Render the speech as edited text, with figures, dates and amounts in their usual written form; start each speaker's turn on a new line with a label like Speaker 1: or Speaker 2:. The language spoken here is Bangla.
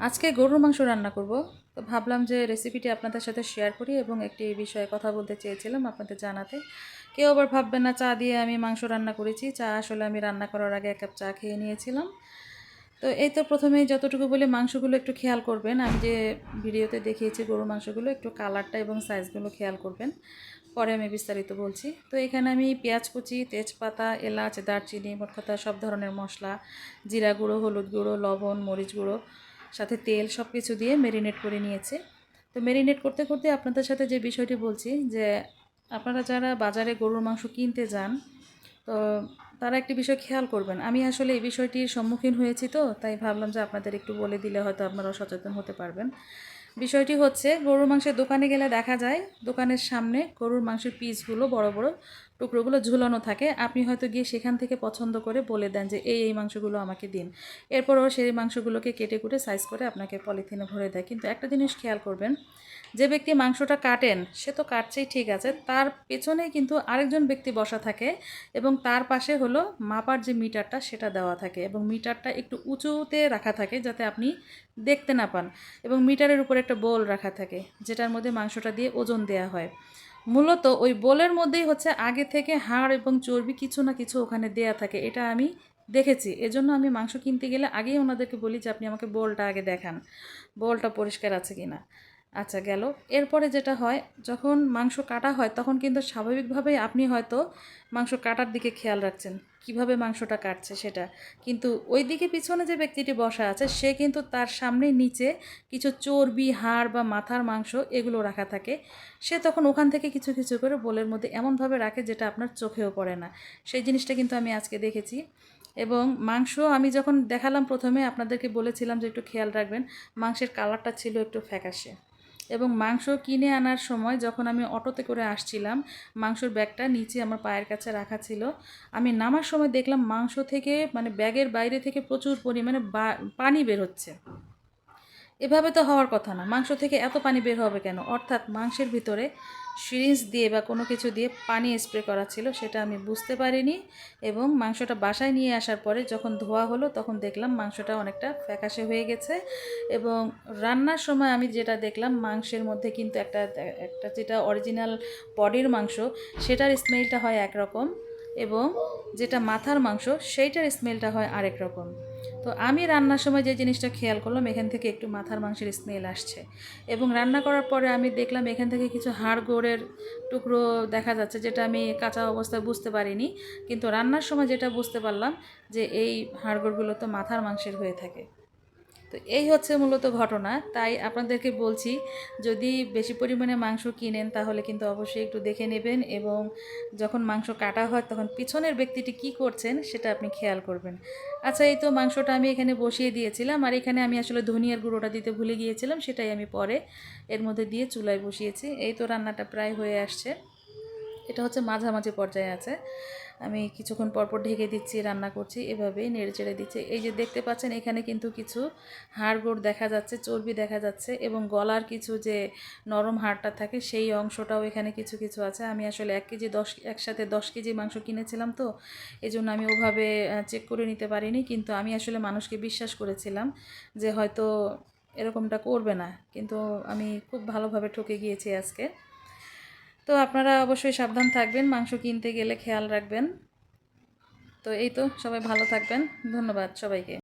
Speaker 1: আজকে গরুর মাংস রান্না করব। তো ভাবলাম যে রেসিপিটি আপনাদের সাথে শেয়ার করি এবং একটি বিষয়ে কথা বলতে চেয়েছিলাম আপনাদের জানাতে। কেউ আবার ভাববেন না চা দিয়ে আমি মাংস রান্না করেছি। চা আসলে আমি রান্না করার আগে 1 কাপ চা খেয়ে নিয়েছিলাম। তো এই তো প্রথমেই যতটুকু বলি মাংসগুলো একটু খেয়াল করবেন। আমি যে ভিডিওতে দেখিয়েছি গরুর মাংসগুলো একটু কালারটা এবং সাইজগুলো খেয়াল করবেন। পরে আমি বিস্তারিত বলছি। তো এখানে আমি পেঁয়াজ কুচি, তেজপাতা, এলাচ, দারচিনি, মোট কথা সব ধরনের মশলা, জিরা গুঁড়ো, হলুদ গুঁড়ো, লবণ, মরিচ গুঁড়ো, সাথে তেল সব কিছু দিয়ে ম্যারিনেট করে নিয়েছি। তো ম্যারিনেট করতে করতে আপনাদের সাথে যে বিষয়টি বলছি যে আপনারা যারা বাজারে গরুর মাংস কিনতে যান, তো তারা একটি বিষয় খেয়াল করবেন। আমি আসলে এই বিষয়টির সম্মুখীন হয়েছি, তো তাই ভাবলাম যে আপনাদের একটু বলে দিলে হয়তো আপনারাও সচেতন হতে পারবেন। বিষয়টি হচ্ছে গরুর মাংসের দোকানে গেলে দেখা যায় দোকানের সামনে গরুর মাংসের পিসগুলো বড় বড় টুকরোগুলো ঝুলানো থাকে। আপনি হয়তো গিয়ে সেখান থেকে পছন্দ করে বলে দেন যে এই মাংসগুলো আমাকে দিন। এরপরও সেই মাংসগুলোকে কেটে কুটে সাইজ করে আপনাকে পলিথিনে ভরে দেয়। কিন্তু একটা জিনিস খেয়াল করবেন, যে ব্যক্তি মাংসটা কাটেন সে তো কাটছেই ঠিক আছে, তার পেছনে কিন্তু আরেকজন ব্যক্তি বসা থাকে এবং তার পাশে হলো মাপার যে মিটারটা সেটা দেওয়া থাকে এবং মিটারটা একটু উঁচুতে রাখা থাকে যাতে আপনি দেখতে না পান, এবং মিটারের উপর একটা বোল রাখা থাকে যেটার মধ্যে মাংসটা দিয়ে ওজন দেয়া হয়। মূলত ওই বোলের মধ্যেই হচ্ছে আগে থেকে হাড় এবং চর্বি কিছু না কিছু ওখানে দেয়া থাকে, এটা আমি দেখেছি। এজন্য আমি মাংস কিনতে গেলে আগেই ওনাদেরকে বলি যে আপনি আমাকে বোলটা আগে দেখান, বোলটা পরিষ্কার আছে কি না। আচ্ছা গেল। এরপরে যেটা হয়, যখন মাংস কাটা হয় তখন কিন্তু স্বাভাবিকভাবেই আপনি হয়তো মাংস কাটার দিকে খেয়াল রাখছেন, কিভাবে মাংসটা কাটছে সেটা। কিন্তু ওই দিকে পিছনে যে ব্যক্তিটি বসা আছে সে কিন্তু তার সামনে নিচে কিছু চর্বি, হাড় বা মাথার মাংস এগুলো রাখা থাকে। সে তখন ওখান থেকে কিছু কিছু করে বোলের মধ্যে এমনভাবে রাখে যেটা আপনার চোখেও পড়ে না। সেই জিনিসটা কিন্তু আমি আজকে দেখেছি। এবং মাংস আমি যখন দেখালাম প্রথমে আপনাদেরকে বলেছিলাম যে একটু খেয়াল রাখবেন, মাংসের কালারটা ছিল একটু ফ্যাকাশে। এবং মাংস কিনে আনার সময় যখন আমি অটোতে করে আসছিলাম, মাংসর ব্যাগটা নিচে আমার পায়ের কাছে রাখা ছিল। আমি নামার সময় দেখলাম মাংস থেকে মানে ব্যাগের বাইরে থেকে প্রচুর পরিমাণে পানি বের হচ্ছে। এভাবে তো হওয়ার কথা না, মাংস থেকে এত পানি বের হবে কেন? অর্থাৎ মাংসের ভিতরে সিরিঞ্জ দিয়ে বা কোনো কিছু দিয়ে পানি স্প্রে করা ছিল, সেটা আমি বুঝতে পারিনি। এবং মাংসটা বাসায় নিয়ে আসার পরে যখন ধোয়া হলো তখন দেখলাম মাংসটা অনেকটা ফ্যাকাশে হয়ে গেছে। এবং রান্নার সময় আমি যেটা দেখলাম মাংসের মধ্যে কিন্তু একটা একটা যেটা অরিজিনাল বডির মাংস সেটার স্মেলটা হয় একরকম, এবং যেটা মাথার মাংস সেইটার স্মেলটা হয় আরেক রকম। তো আমি রান্নার সময় যে জিনিসটা খেয়াল করলাম এখান থেকে একটু মাথার মাংসের স্মেল আসছে, এবং রান্না করার পরে আমি দেখলাম এখান থেকে কিছু হাড় গোড়ের টুকরো দেখা যাচ্ছে, যেটা আমি কাঁচা অবস্থায় বুঝতে পারিনি। কিন্তু রান্নার সময় যেটা বুঝতে পারলাম যে এই হাড়গোড়গুলো তো মাথার মাংসের হয়ে থাকে। তো এই হচ্ছে মূলত ঘটনা। তাই আপনাদেরকে বলছি, যদি বেশি পরিমাণে মাংস কিনেন তাহলে কিন্তু অবশ্যই একটু দেখে নেবেন, এবং যখন মাংস কাটা হয় তখন পিছনের ব্যক্তিটি কি করছেন সেটা আপনি খেয়াল করবেন। আচ্ছা, এই তো মাংসটা আমি এখানে বসিয়ে দিয়েছিলাম, আর এখানে আমি আসলে ধনিয়ার গুঁড়োটা দিতে ভুলে গিয়েছিলাম, সেটাই আমি পরে এর মধ্যে দিয়ে চুলায় বসিয়েছি। এই তো রান্নাটা প্রায় হয়ে আসছে, এটা হচ্ছে মাঝামাঝি পর্যায়ে আছে। আমি কিছুক্ষণ পরপর ঢেকে দিচ্ছি, রান্না করছি, এভাবেই নেড়ে চেড়ে দিচ্ছি। এই যে দেখতে পাচ্ছেন এখানে কিন্তু কিছু হাড়গোড় দেখা যাচ্ছে, চর্বি দেখা যাচ্ছে, এবং গলার কিছু যে নরম হাড়টা থাকে সেই অংশটাও এখানে কিছু কিছু আছে। আমি আসলে 1 কেজি একসাথে 10 কেজি মাংস কিনেছিলাম, তো এই জন্য আমি ওভাবে চেক করে নিতে পারিনি। কিন্তু আমি আসলে মানুষকে বিশ্বাস করেছিলাম যে হয়তো এরকমটা করবে না, কিন্তু আমি খুব ভালোভাবে ঠকে গিয়েছি আজকে। তো আপনারা অবশ্যই সাবধান থাকবেন, মাংস কিনতে গেলে খেয়াল রাখবেন। তো এই তো, সবাই ভালো থাকবেন। ধন্যবাদ সবাইকে।